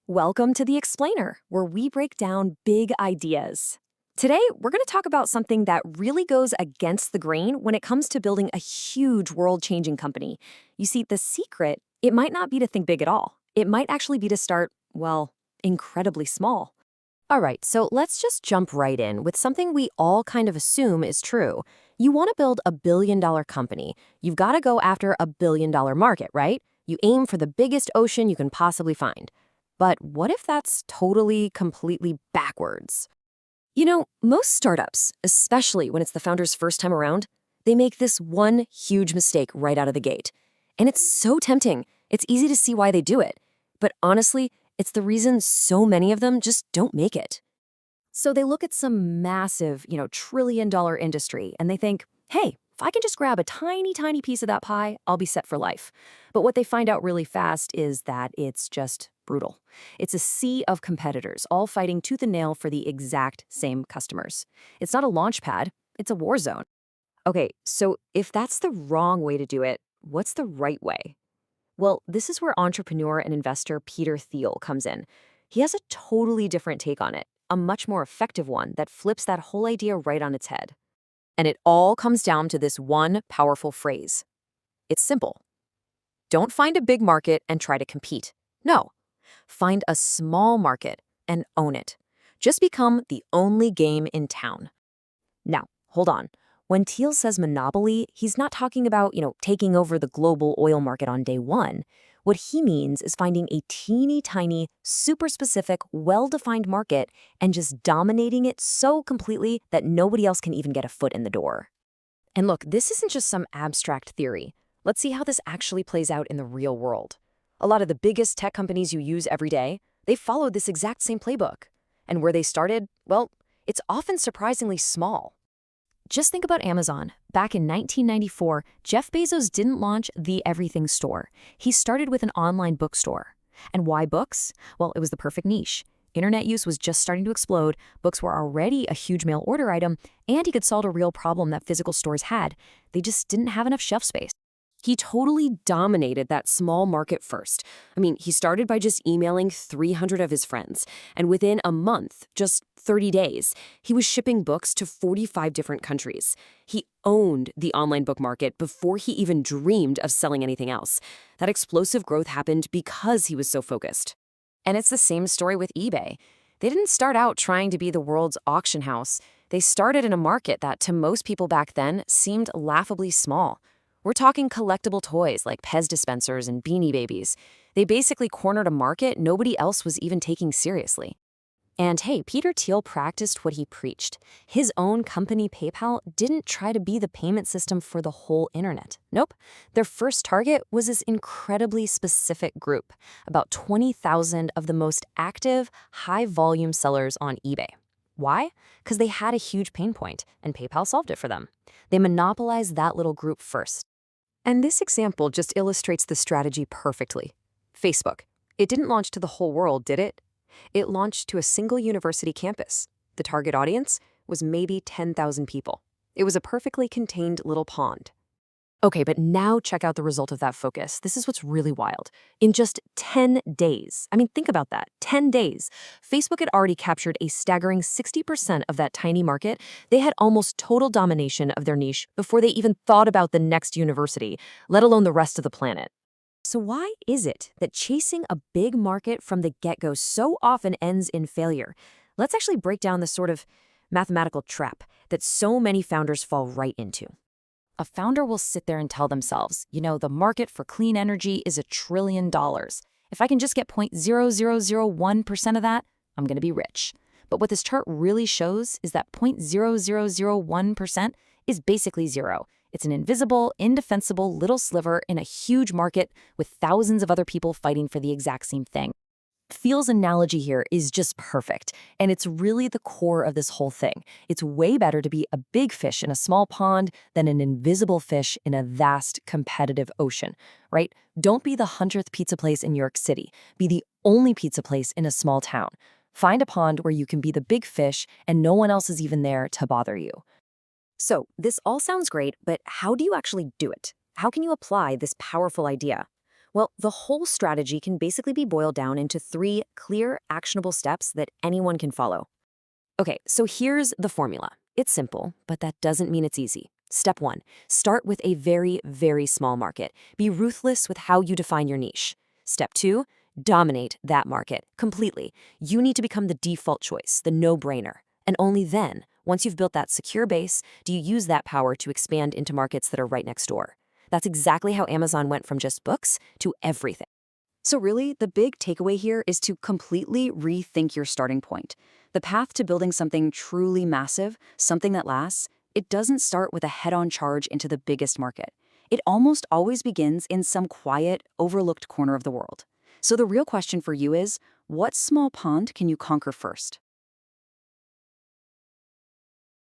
Welcome to The Explainer, where we break down big ideas. Today, we're going to talk about something that really goes against the grain when it comes to building a huge world-changing company. You see, the secret, it might not be to think big at all. It might actually be to start, well, incredibly small. All right, so let's just jump right in with something we all kind of assume is true. You want to build a $1 billion company. You've got to go after a $1 billion market, right? You aim for the biggest ocean you can possibly find. But what if that's totally, completely backwards? Most startups, especially when it's the founder's first time around, they make this one huge mistake right out of the gate. And it's so tempting. It's easy to see why they do it. But honestly, it's the reason so many of them just don't make it. So they look at some massive, trillion-dollar industry and they think, hey, if I can just grab a tiny, tiny piece of that pie, I'll be set for life. But what they find out really fast is that it's just brutal. It's a sea of competitors, all fighting tooth and nail for the exact same customers. It's not a launch pad, it's a war zone. Okay, so if that's the wrong way to do it, what's the right way? Well, this is where entrepreneur and investor Peter Thiel comes in. He has a totally different take on it, a much more effective one that flips that whole idea right on its head. And it all comes down to this one powerful phrase. It's simple. Don't find a big market and try to compete. No. Find a small market and own it. Just become the only game in town. Now, hold on. When Thiel says monopoly, he's not talking about, taking over the global oil market on day one. What he means is finding a teeny tiny, super specific, well-defined market and just dominating it so completely that nobody else can even get a foot in the door. And look, this isn't just some abstract theory. Let's see how this actually plays out in the real world. A lot of the biggest tech companies you use every day, they followed this exact same playbook. And where they started, well, it's often surprisingly small. Just think about Amazon. Back in 1994, Jeff Bezos didn't launch the everything store. He started with an online bookstore. And why books? Well, it was the perfect niche. Internet use was just starting to explode, books were already a huge mail order item, and he could solve a real problem that physical stores had. They just didn't have enough shelf space. He totally dominated that small market first. He started by just emailing 300 of his friends, and within a month, just 30 days, he was shipping books to 45 different countries. He owned the online book market before he even dreamed of selling anything else. That explosive growth happened because he was so focused. And it's the same story with eBay. They didn't start out trying to be the world's auction house. They started in a market that, to most people back then, seemed laughably small. We're talking collectible toys like Pez dispensers and Beanie Babies. They basically cornered a market nobody else was even taking seriously. And hey, Peter Thiel practiced what he preached. His own company, PayPal, didn't try to be the payment system for the whole internet. Nope. Their first target was this incredibly specific group, about 20,000 of the most active, high-volume sellers on eBay. Why? Because they had a huge pain point, and PayPal solved it for them. They monopolized that little group first. And this example just illustrates the strategy perfectly. Facebook. It didn't launch to the whole world, did it? It launched to a single university campus. The target audience was maybe 10,000 people. It was a perfectly contained little pond. Okay, but now check out the result of that focus. This is what's really wild. In just 10 days, think about that, 10 days, Facebook had already captured a staggering 60% of that tiny market. They had almost total domination of their niche before they even thought about the next university, let alone the rest of the planet. So why is it that chasing a big market from the get-go so often ends in failure? Let's actually break down the sort of mathematical trap that so many founders fall right into. A founder will sit there and tell themselves, the market for clean energy is $1 trillion. If I can just get 0.0001% of that, I'm going to be rich. But what this chart really shows is that 0.0001% is basically zero. It's an invisible, indefensible little sliver in a huge market with thousands of other people fighting for the exact same thing. Thiel's analogy here is just perfect, and it's really the core of this whole thing. It's way better to be a big fish in a small pond than an invisible fish in a vast, competitive ocean, right? Don't be the 100th pizza place in New York City. Be the only pizza place in a small town. Find a pond where you can be the big fish and no one else is even there to bother you. So, this all sounds great, but how do you actually do it? How can you apply this powerful idea? Well, the whole strategy can basically be boiled down into three clear, actionable steps that anyone can follow. Okay, so here's the formula. It's simple, but that doesn't mean it's easy. Step one, start with a very, very small market. Be ruthless with how you define your niche. Step two, dominate that market completely. You need to become the default choice, the no-brainer. And only then, once you've built that secure base, do you use that power to expand into markets that are right next door. That's exactly how Amazon went from just books to everything. So really, the big takeaway here is to completely rethink your starting point. The path to building something truly massive, something that lasts, it doesn't start with a head-on charge into the biggest market. It almost always begins in some quiet, overlooked corner of the world. So the real question for you is, what small pond can you conquer first?